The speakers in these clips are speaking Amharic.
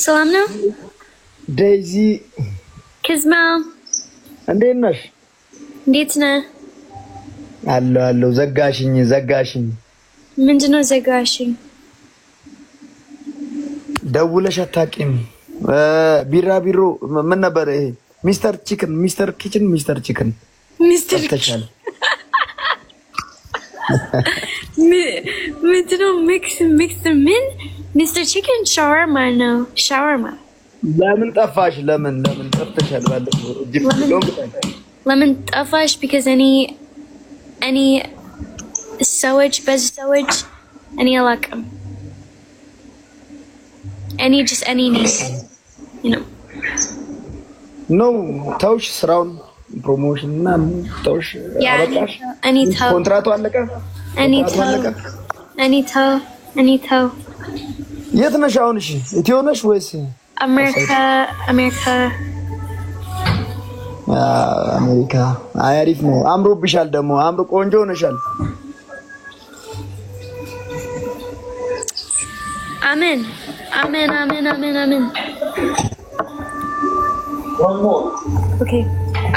Salamno? Daisy. Kismal. እንዴት ነሽ? እንዴት ነህ? አለሁ ዘጋሽኝ። ምንድነው ዘጋሽኝ? ደውለሽ አታውቂም? ቢራቢሮ ምን ነበር ይሄ? ሚስተር ኪችን ተሻለ። ምንድነው ሚክስ ምን? ሚስተር ቺክን ሻወርማ ነው። ሻወርማ ለምን ጠፋሽ? ለምን ጠፍተሻል? ለምን ጠፋሽ? because any ሰዎች በዚህ ሰዎች እኔ አላውቅም። any name, you know. No, ተውሽ ስራውን ፕሮሞሽን እና ተውሽ። አበቃሽ? ኮንትራቱ አለቀ? እኔ ተው። የት ነሽ አሁን? እሺ ኢትዮ ነሽ ወይስ አሜሪካ? አሪፍ ነው። አምሮብሻል ደግሞ ቆንጆ ሆነሻል። አሜን። Okay.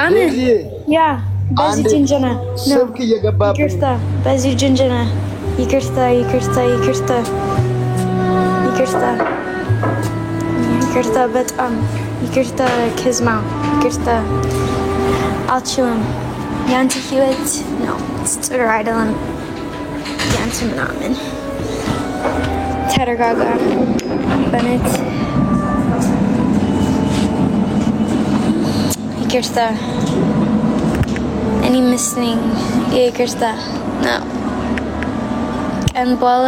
አሜን። ያ በዚህ ጅንጀና ስልክ እየገባብኝ። ይቅርታ፣ በዚህ ጅንጀና ይቅርታ። በጣም ይቅርታ። ክዝማ ይቅርታ። አልችልም። ያንተ ህይወት ነው ጥሩ አይደለም። ያንተ ምናምን ተረጋጋ። በእውነት ይቅርታ። እኔ ምስለኝ ይቅርታ ነው። ቀን በኋላ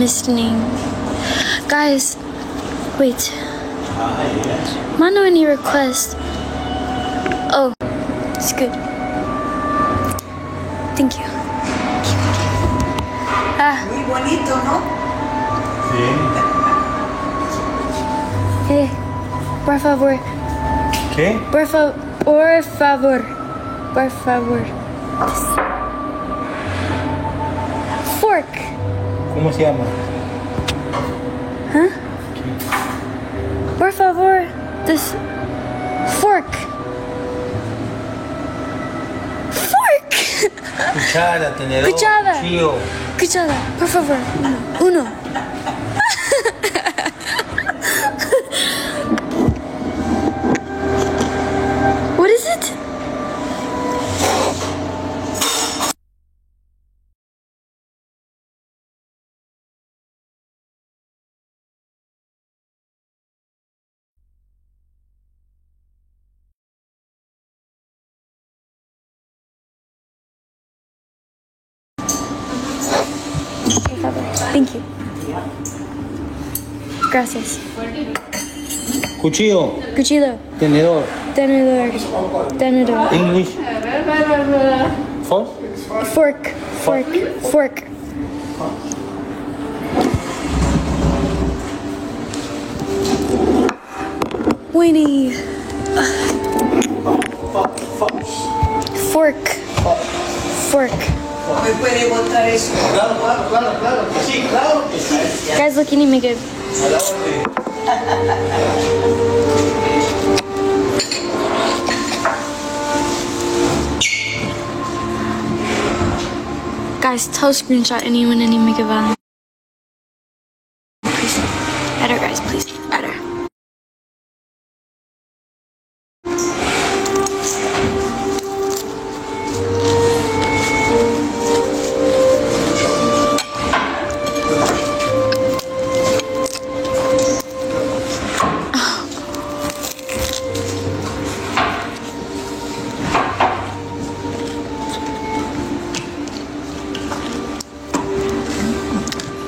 ምስለኝ guys. Wait. Mano, any request? Oh, it's good. Thank you. Muy bonito, ¿no? Sí. Hey, por favor. ¿Qué? Por favor. Fork. ¿Cómo se llama? Huh? Por favor, this fork. Cuchara, tenedor, Cuchara. cuchillo. Por favor. Uno. What is it? Thank you. Gracias. Cuchillo. Tenedor. English. Fork. Winnie. Fork. ¿Me puede botar eso? Claro. Sí, claro. Guys, look, you need me good. Guys, tell screenshot anyone any make a value. Please. Better, guys, please. Better.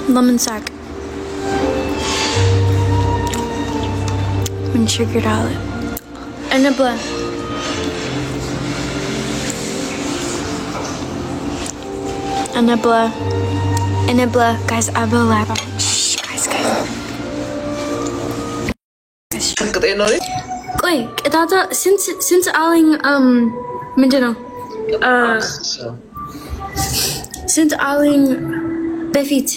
Lemon sack. And sugared olive. Enabla. Guys, I will laugh. Shh, guys. Wait, since aling ምንድነው? since aling በፊት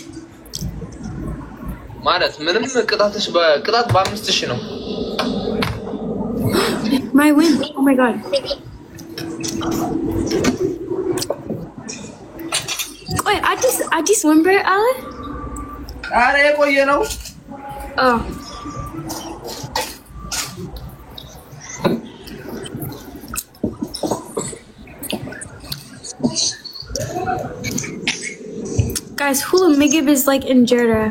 ማለት ምንም ቅጣትሽ በቅጣት በ5000 ነው My win. Oh my god. Wait, I just remember Alan? አረ የቆየ ነው Oh. Guys, Hula Migib is like in Jeddah.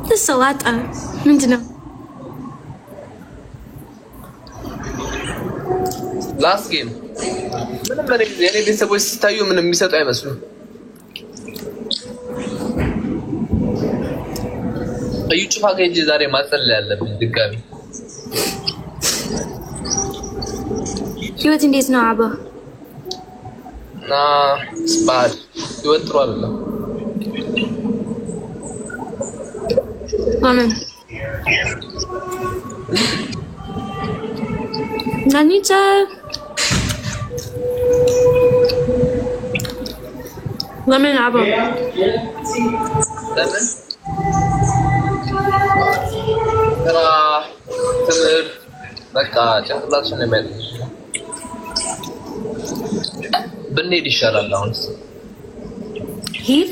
This is salata. Mindano. Last game. ምንም የኔ ቤተሰቦች ሲታዩ ምንም የሚሰጡ አይመስሉም እዩ ጭፋ ከእጅ ዛሬ ማጸል ያለብኝ ድጋሚ ህይወት እንዴት ነው አባ ና ስባል ህይወት ጥሩ አይደለም ማመን ናኒታ lemon apple lemon ترى تمر بقى ጭንቅላትሽን ነው የሚያድርሽ ብንሄድ ይሻላል አሁንስ ሂድ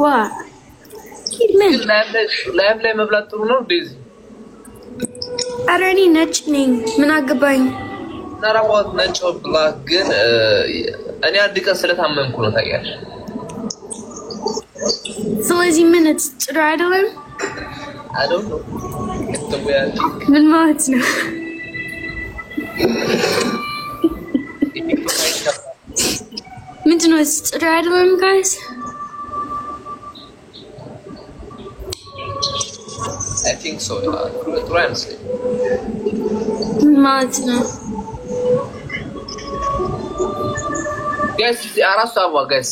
what ሂድ ምን ላይቭ ላይ መብላት ጥሩ ነው ዴዚ አረኒ ነጭ ነኝ ምን አገባኝ ናራባት ነጭ ብላክ ግን እኔ አንድ ቀን ስለታመምኩ ነው ታውቂያለሽ ስለዚህ ምን ጥሩ አይደለም I don't know ምን ማለት ነው ምንድነው ጥሩ አይደለም guys I think so. ጥሩ አይመስለኝም ማለት ነው guys አራስ አበባ guys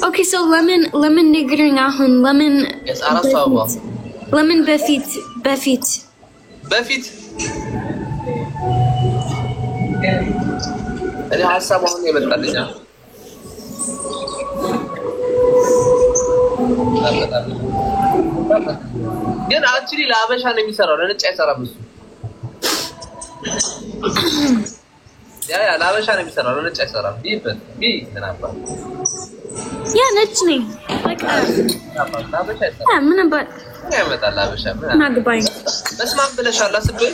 okay so lemon ንገረኝ አሁን lemon yes አራስ አበባ lemon በፊት እኔ ሀሳብ አሁን የመጣልኛ ግን አክቹሊ ለአበሻ ነው የሚሰራው ለነጭ አይሰራም እሱ ያ ለአበሻ ነው የሚሰራው ለነጭ አይሰራም ቢበት ምናባ ያ ነጭ ነኝ በቃ ለአበሻ አይሰራም ምን አባት ያመጣል ለአበሻ ምን አገባኝ በስማም ብለሻል አስበይ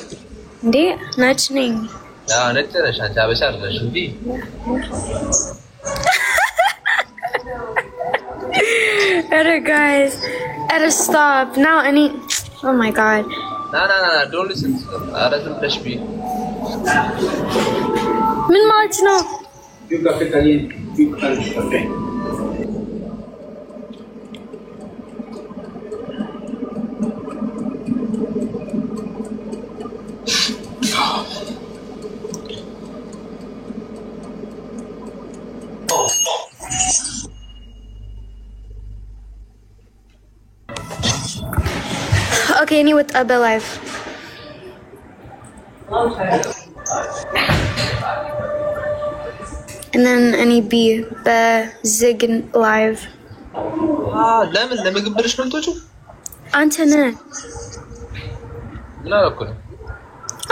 እንዴ ነጭ ነኝ ያ ነጭ ነሽ አንቺ አበሻ አይደለሽ እንዴ Better guys, stop now. Oh my god. No, don't listen to them. I doesn't flash me. Min ማለት ነው? Più caffè caliente, più caffè. Okay, any with Abba live. And then any B Zig live. ለምን ለምግብ ብለሽ ነው የምትወጪው? አንተ ነህ ምን አደረኩ ነው?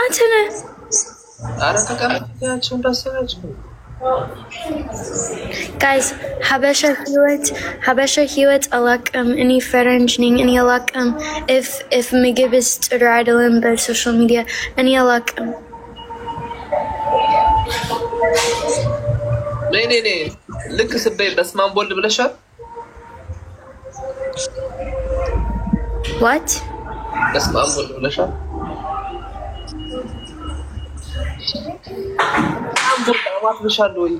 አንተ ነህ ኧረ ተቀመጥያቸው እንዳሰራችሁ guys ሀበሻ ህይወት አላውቅም እኔ ፈረንጅ ነኝ እኔ አላውቅም if ምግብ ጥሩ አይደለም በሶሻል ሚዲያ እኔ አላውቅም ነይ ልክ ስበይ በስማን ቦልድ ብለሻል what በስማን ቦልድ ብለሻል ቦልድ አማት ብለሻል ወይ